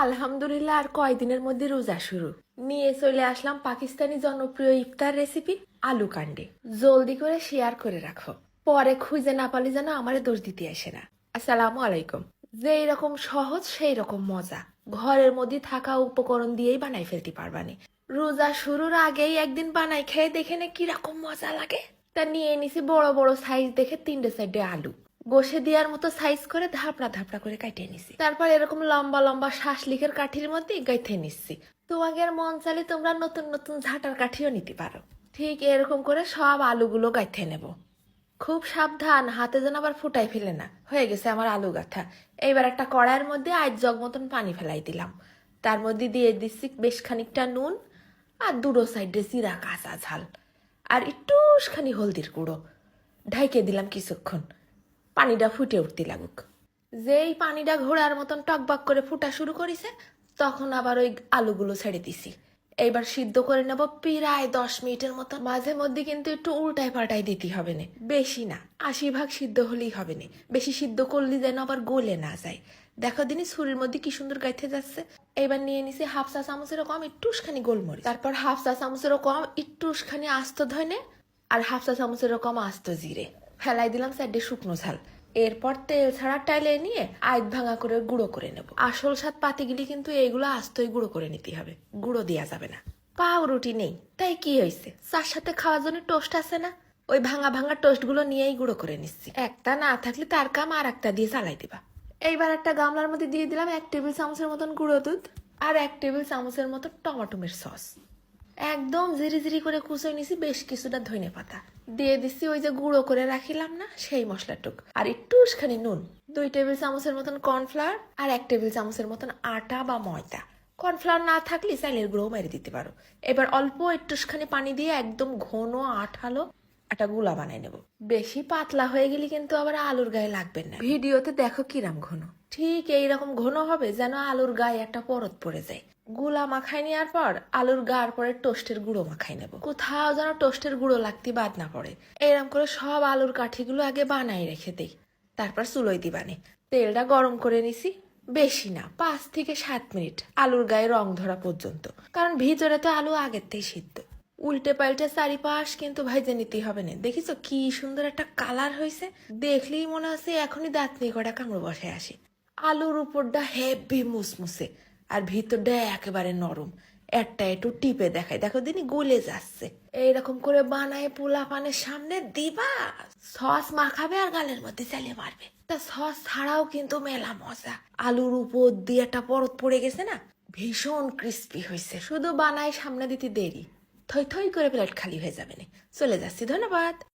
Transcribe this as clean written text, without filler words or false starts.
আলহামদুলিল্লাহ, আর কয়দিনের মধ্যে রোজা শুরু। নিয়ে চলে আসলাম পাকিস্তানি জনপ্রিয় ইফতার রেসিপি আলু কান্ডে। জলদি করে শেয়ার করে রাখো, পরে খুঁজে না পালি যেন আমারে দোষ দিতে আসে না। আসসালামু আলাইকুম। যেই রকম সহজ সেই রকম মজা, ঘরের মধ্যে থাকা উপকরণ দিয়েই বানাই ফেলতে পারবানি। রোজা শুরুর আগেই একদিন বানাই খেয়ে দেখে নে কিরকম মজা লাগে। তা নিয়ে নিছি বড় বড় সাইজ দেখে 3 সাইডে আলু, গোশে দেওয়ার মতো সাইজ করে ধাপড়া ধাপড়া করে কাটিয়ে নিছি। তারপর এরকম লম্বা লম্বা শাসলিকের কাঠির মধ্যে গাইথে নিচ্ছি। তোমাদের মন চাইলে তোমরা নতুন নতুন ঝাঁটার কাঠিও নিতে পারো। ঠিক এরকম করে সব আলুগুলো গাইথে নেব। খুব সাবধান, হাতে যেন আবার ফুটাই ফেলে না। হয়ে গেছে আমার আলু গাঁথা। এইবার একটা কড়াইয়ের মধ্যে 1 জগ মতন পানি ফেলাই দিলাম। তার মধ্যে দিয়ে দিচ্ছি বেশ খানিকটা নুন, আর দুটো সাইডে জিরা কাঁচা ঝাল, আর একটুখানি হলদির গুঁড়ো। ঢাইকে দিলাম কিছুক্ষণ, পানিটা ফুটে উঠতে লাগুক। যেই পানিটা ঘোড়ার মতন টকবক করে ফুটা শুরু করেছে, তখন আবার ওই আলুগুলো ছেড়ে দিছি। এইবার সিদ্ধ করে নেব প্রায় 10 মিনিটের মতো। মাঝে মধ্যে কিন্তু একটু উল্টায় পাল্টাই দিতে হবে না, বেশি না, 80 ভাগ সিদ্ধ হলেই হবে না। বেশি সিদ্ধ করলে যেন আবার গলে না যায়। দেখো দিনই ছুরির মধ্যে কি সুন্দর গাইতে যাচ্ছে। এবার নিয়ে নিছি হাফ চা চামচেরও কম একটুখানি গোলমরিচ, তারপর হাফ চা চামচেরও কম একটুখানি আস্ত ধনে, আর হাফ চা চামচেরও কম আস্ত জিরে। ফেলাই দিলাম 4টে শুকনো ঝাল। এরপর তেল ছাড়া টাইলে নিয়ে আইত ভাঙা করে গুঁড়ো করে নেব। আসল স্বাদ পাতি গেলে কিন্তু এইগুলো আস্তই গুঁড়ো করে নিতে হবে, গুঁড়ো দেওয়া যাবে না। পাউরুটি নেই, তাই কি হয়েছে, চার সাথে খাওয়ার জন্য টোস্ট আছে না, ওই ভাঙা ভাঙা টোস্ট গুলো নিয়েই গুঁড়ো করে নিচ্ছি। একটা না থাকলে তার কাম আর একটা দিয়ে চালাই দিবা। এইবার একটা গামলার মধ্যে দিয়ে দিলাম 1 টেবিল চামচের মতন গুঁড়ো দুধ, আর 1 টেবিল চামচের মতো টমেটোমের সস। একদম জিরি জিরি করে কুচে নিছি বেশ কিছুটা ধনে পাতা। দিয়ে দিচ্ছি ওই যে গুঁড়ো করে রাখিলাম না সেই মশলাটুক, আর একটুখানি নুন, 2 টেবিল চামচের মতন কর্নফ্লাওয়ার, আর 1 টেবিল চামচের মতন আটা বা ময়দা। কর্নফ্লাওয়ার না থাকলে চালের গুঁড়ো মেরে দিতে পারো। এবার অল্প একটুখানি পানি দিয়ে একদম ঘন আঠালো একটা গুলা বানাই নেব। বেশি পাতলা হয়ে গেলে কিন্তু আবার আলুর গায়ে লাগবে না। ভিডিওতে দেখো কিরাম ঘন, ঠিক এইরকম ঘন হবে যেন আলুর গায়ে একটা পরত পড়ে যায়। গুলা মাখাই নেওয়ার পর আলুর গার পরে টোস্টের গুঁড়ো মাখাই নেব, কোথাও যেন টোস্টের গুঁড়ো লাগতে বাদ না পড়ে। এরকম করে সব আলুর কাঠিগুলো আগে বানাই রেখে দেই, তারপর চুলোই দিবানে। তেলটা গরম করে নিছি, বেশি না, 5 থেকে 7 মিনিট আলুর গায়ে রং ধরা পর্যন্ত, কারণ ভিতরে তো আলু আগের থেকে সিদ্ধ। উল্টে পাল্টে চারিপাশ কিন্তু ভাইজে নিতে হবে না। দেখিছো কি সুন্দর একটা কালার হয়েছে, দেখলেই মনে হচ্ছে এখনই দাঁত নিয়ে কটা কামড় বসে আসি। আলুর উপরটা হেভি মুসমুসে, আর ভিতরটা একেবারে নরম। একটা একটু টিপে দেখাই, দেখো দিনই গলে যাচ্ছে। এইরকম করে বানায় পোলা পানের সামনে দিবা, সস মাখাবে আর গালের মধ্যে চালিয়ে মারবে। তা সস ছাড়াও কিন্তু মেলা মজা। আলুর উপর দিয়ে একটা পরত পড়ে গেছে না, ভীষণ ক্রিস্পি হয়েছে। শুধু বানায় সামনে দিতে দেরি, থই থই করে প্লেট খালি হয়ে যাবে না। চলে যাচ্ছি, ধন্যবাদ।